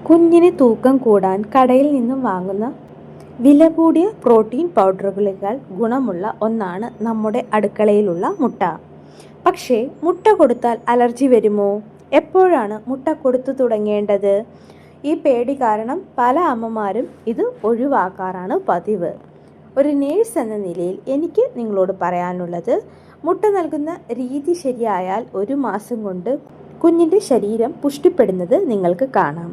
കുഞ്ഞിന് തൂക്കം കൂടാൻ കടയിൽ നിന്നും വാങ്ങുന്ന വില കൂടിയ പ്രോട്ടീൻ പൗഡറുകളേക്കാൾ ഗുണമുള്ള ഒന്നാണ് നമ്മുടെ അടുക്കളയിലുള്ള മുട്ട. പക്ഷേ മുട്ട കൊടുത്താൽ അലർജി വരുമോ? എപ്പോഴാണ് മുട്ട കൊടുത്തു തുടങ്ങേണ്ടത്? ഈ പേടി കാരണം പല അമ്മമാരും ഇത് ഒഴിവാക്കാറാണ് പതിവ്. ഒരു നേഴ്സ് എന്ന നിലയിൽ എനിക്ക് നിങ്ങളോട് പറയാനുള്ളത്, മുട്ട നൽകുന്ന രീതി ശരിയായാൽ 1 മാസം കൊണ്ട് കുഞ്ഞിൻ്റെ ശരീരം പുഷ്ടിപ്പെടുന്നത് നിങ്ങൾക്ക് കാണാം.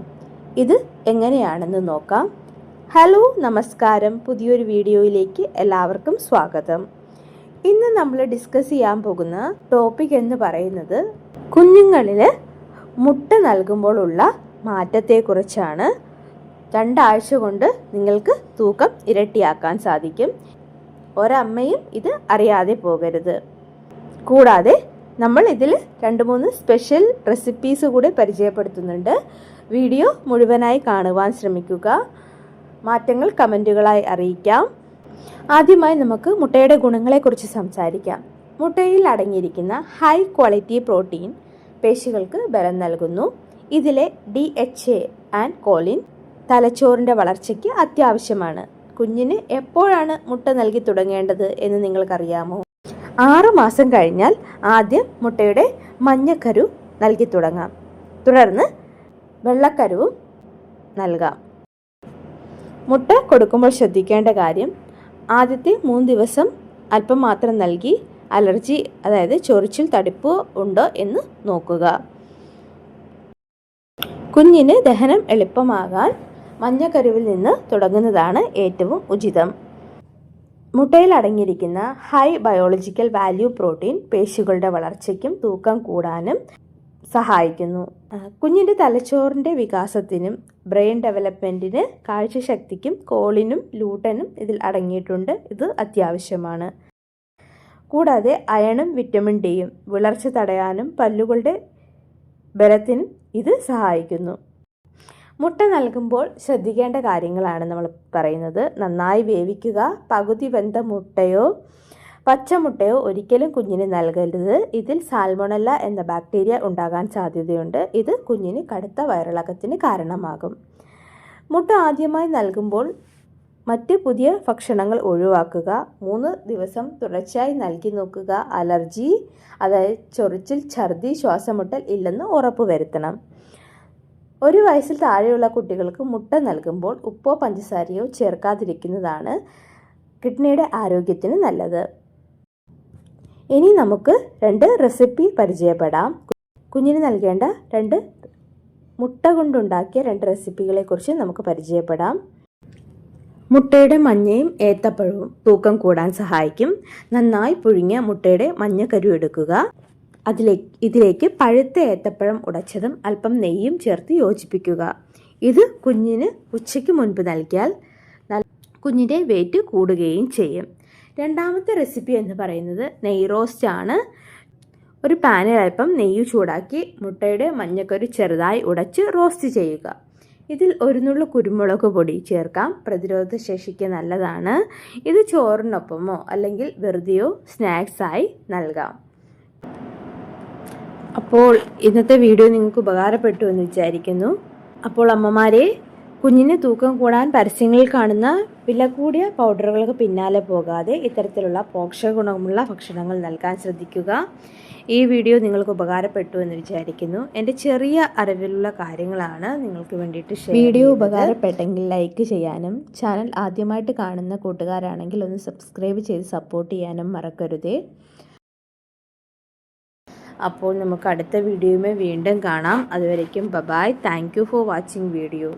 ഇത് എങ്ങനെയാണെന്ന് നോക്കാം. ഹലോ, നമസ്കാരം. പുതിയൊരു വീഡിയോയിലേക്ക് എല്ലാവർക്കും സ്വാഗതം. ഇന്ന് നമ്മൾ ഡിസ്കസ് ചെയ്യാൻ പോകുന്ന ടോപ്പിക് എന്ന് പറയുന്നത് കുഞ്ഞുങ്ങളിൽ മുട്ട നൽകുമ്പോൾ ഉള്ള മാറ്റത്തെക്കുറിച്ചാണ്. 2 ആഴ്ച കൊണ്ട് നിങ്ങൾക്ക് തൂക്കം ഇരട്ടിയാക്കാൻ സാധിക്കും. ഒരമ്മയും ഇത് അറിയാതെ പോകരുത്. കൂടാതെ നമ്മൾ ഇതിൽ 2-3 സ്പെഷ്യൽ റെസിപ്പീസ് കൂടെ പരിചയപ്പെടുത്തുന്നുണ്ട്. വീഡിയോ മുഴുവനായി കാണുവാൻ ശ്രമിക്കുക. മാറ്റങ്ങൾ കമൻറ്റുകളായി അറിയിക്കാം. ആദ്യമായി നമുക്ക് മുട്ടയുടെ ഗുണങ്ങളെക്കുറിച്ച് സംസാരിക്കാം. മുട്ടയിൽ അടങ്ങിയിരിക്കുന്ന ഹൈ ക്വാളിറ്റി പ്രോട്ടീൻ പേശികൾക്ക് ബലം നൽകുന്നു. ഇതിലെ DHA ആൻഡ് കോലിൻ തലച്ചോറിൻ്റെ വളർച്ചയ്ക്ക് അത്യാവശ്യമാണ്. കുഞ്ഞിന് എപ്പോഴാണ് മുട്ട നൽകി തുടങ്ങേണ്ടത് എന്ന് നിങ്ങൾക്കറിയാമോ? 6 മാസം കഴിഞ്ഞാൽ ആദ്യം മുട്ടയുടെ മഞ്ഞക്കരു നൽകി തുടങ്ങാം. തുടർന്ന് വെള്ളക്കരുവും നൽകാം. മുട്ട കൊടുക്കുമ്പോൾ ശ്രദ്ധിക്കേണ്ട കാര്യം, ആദ്യത്തെ 3 ദിവസം അല്പം മാത്രം നൽകി അലർജി, അതായത് ചൊറിച്ചിൽ, തടിപ്പ് ഉണ്ടോ എന്ന് നോക്കുക. കുഞ്ഞിന് ദഹനം എളുപ്പമാകാൻ മഞ്ഞക്കരുവിൽ നിന്ന് തുടങ്ങുന്നതാണ് ഏറ്റവും ഉചിതം. മുട്ടയിൽ അടങ്ങിയിരിക്കുന്ന ഹൈ ബയോളജിക്കൽ വാല്യൂ പ്രോട്ടീൻ പേശികളുടെ വളർച്ചയ്ക്കും തൂക്കം കൂടാനും സഹായിക്കുന്നു. കുഞ്ഞിൻ്റെ തലച്ചോറിൻ്റെ വികാസത്തിനും ബ്രെയിൻ ഡെവലപ്മെൻറ്റിന് കാഴ്ചശക്തിക്കും കോളിനും ലൂട്ടനും ഇതിൽ അടങ്ങിയിട്ടുണ്ട്. ഇത് അത്യാവശ്യമാണ്. കൂടാതെ അയണും വിറ്റമിൻ ഡിയും വിളർച്ച തടയാനും പല്ലുകളുടെ ബലത്തിനും ഇത് സഹായിക്കുന്നു. മുട്ട നൽകുമ്പോൾ ശ്രദ്ധിക്കേണ്ട കാര്യങ്ങളാണ് നമ്മൾ പറയുന്നത്. നന്നായി വേവിക്കുക. പകുതി വെന്ത മുട്ടയോ പച്ചമുട്ടയോ ഒരിക്കലും കുഞ്ഞിന് നൽകരുത്. ഇതിൽ സാൽമൊണല്ല എന്ന ബാക്ടീരിയ ഉണ്ടാകാൻ സാധ്യതയുണ്ട്. ഇത് കുഞ്ഞിന് കടുത്ത വയറിളക്കത്തിന് കാരണമാകും. മുട്ട ആദ്യമായി നൽകുമ്പോൾ മറ്റ് പുതിയ ഭക്ഷണങ്ങൾ ഒഴിവാക്കുക. 3 ദിവസം തുടർച്ചയായി നൽകി നോക്കുക. അലർജി, അതായത് ചൊറിച്ചിൽ, ഛർദി, ശ്വാസമുട്ടൽ ഇല്ലെന്ന് ഉറപ്പുവരുത്തണം. 1 വയസ്സിൽ താഴെയുള്ള കുട്ടികൾക്ക് മുട്ട നൽകുമ്പോൾ ഉപ്പോ പഞ്ചസാരയോ ചേർക്കാതിരിക്കുന്നതാണ് കിഡ്നിയുടെ ആരോഗ്യത്തിന് നല്ലത്. ഇനി നമുക്ക് 2 റെസിപ്പി പരിചയപ്പെടാം. കുഞ്ഞിന് നൽകേണ്ട 2 മുട്ട കൊണ്ടുണ്ടാക്കിയ 2 റെസിപ്പികളെ കുറിച്ച് നമുക്ക് പരിചയപ്പെടാം. മുട്ടയുടെ മഞ്ഞയും ഏത്തപ്പഴവും തൂക്കം കൂടാൻ സഹായിക്കും. നന്നായി പുഴുങ്ങിയ മുട്ടയുടെ മഞ്ഞക്കരു എടുക്കുക. ഇതിലേക്ക് പഴുത്ത ഏത്തപ്പഴം ഉടച്ചതും അല്പം നെയ്യും ചേർത്ത് യോജിപ്പിക്കുക. ഇത് കുഞ്ഞിന് ഉച്ചയ്ക്ക് മുൻപ് നൽകിയാൽ കുഞ്ഞിൻ്റെ വെയിറ്റ് കൂടുകയും ചെയ്യും. 2ാമത്തെ റെസിപ്പി എന്ന് പറയുന്നത് നെയ്യ് റോസ്റ്റ് ആണ്. ഒരു പാനിൽ അല്പം നെയ്യ് ചൂടാക്കി മുട്ടയുടെ മഞ്ഞക്കരു ചെറുതായി ഉടച്ച് റോസ്റ്റ് ചെയ്യുക. ഇതിൽ 1 നുള്ളു കുരുമുളക് പൊടി ചേർക്കാം. പ്രതിരോധ ശേഷിക്ക് നല്ലതാണ്. ഇത് ചോറിനൊപ്പമോ അല്ലെങ്കിൽ വെറുതെയോ സ്നാക്സായി നൽകാം. അപ്പോൾ ഇന്നത്തെ വീഡിയോ നിങ്ങൾക്ക് ഉപകാരപ്പെട്ടു എന്ന് വിചാരിക്കുന്നു. അപ്പോൾ അമ്മമാരെ, കുഞ്ഞിന് തൂക്കം കൂടാൻ പരസ്യങ്ങളിൽ കാണുന്ന വില കൂടിയ പൗഡറുകൾക്ക് പിന്നാലെ പോകാതെ ഇത്തരത്തിലുള്ള പോഷകഗുണമുള്ള ഭക്ഷണങ്ങൾ നൽകാൻ ശ്രദ്ധിക്കുക. ഈ വീഡിയോ നിങ്ങൾക്ക് ഉപകാരപ്പെട്ടു എന്ന് വിചാരിക്കുന്നു. എൻ്റെ ചെറിയ അറിവിലുള്ള കാര്യങ്ങളാണ് നിങ്ങൾക്ക് വേണ്ടിയിട്ട് വീഡിയോ ഉപകാരപ്പെട്ടെങ്കിൽ ലൈക്ക് ചെയ്യാനും ചാനൽ ആദ്യമായിട്ട് കാണുന്ന കൂട്ടുകാരാണെങ്കിൽ ഒന്ന് സബ്സ്ക്രൈബ് ചെയ്ത് സപ്പോർട്ട് ചെയ്യാനും മറക്കരുതേ. അപ്പോൾ നമുക്ക് അടുത്ത വീഡിയോയുമായി വീണ്ടും കാണാം. അതുവരേക്കും bye. Thank you for watching video.